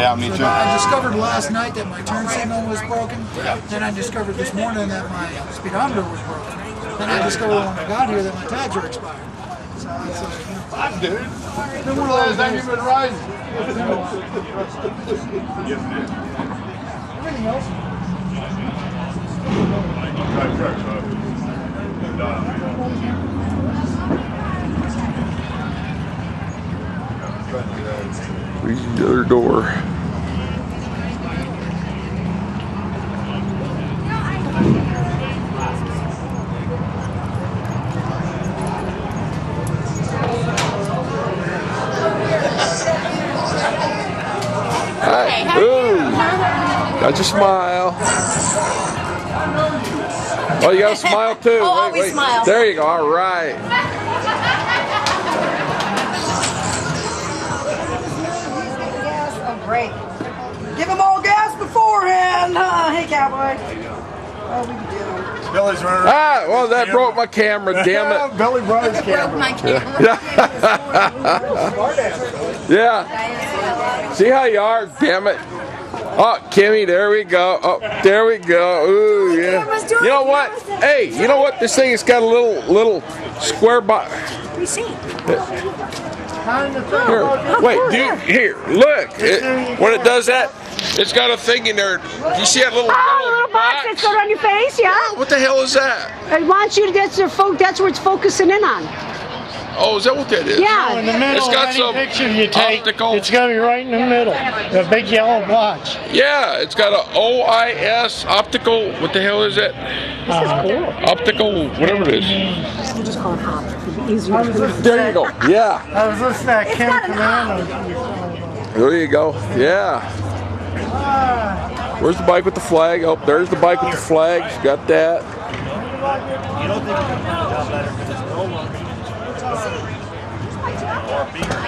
Yeah, me too. I discovered last night that my turn signal was broken. Then I discovered this morning that my speedometer was broken. Then I discovered when I got here that my tags are expired. So it's dude. When the last time you've been riding? everything else. Reach the other door. Hi. Ooh. Got your smile. Oh, you got a smile too. Oh, always smile. There you go. All right. Great. Give them all gas beforehand. Hey, cowboy. Oh, we can do it. Billy's running around. Ah, well, that broke my camera, damn it. Billy brought his camera. Broke my camera. Yeah. See how you are, damn it. Oh, Kimmy, there we go. Oh, there we go. Ooh, yeah. You know what? Hey, you know what? This thing has got a little square box. We see. Here, wait, here, look. When it does that, it's got a thing in there. You see that little box that's got on your face, yeah? What the hell is that? It wants you to, that's where it's focusing in on. Oh, is that what that is? Yeah. In the middle It's got of any some picture you take, optical. it's going to be right in the middle. The big yellow box. Yeah, it's got a OIS optical. What the hell is that? Optical, whatever it is. We'll just call it optical. Easier to There you go. Yeah. I was listening to Kim Commando. There you go. Yeah. Where's the bike with the flag? Oh, there's the bike with the flag. Got that. You don't think you can do the job better because it's no longer or bigger.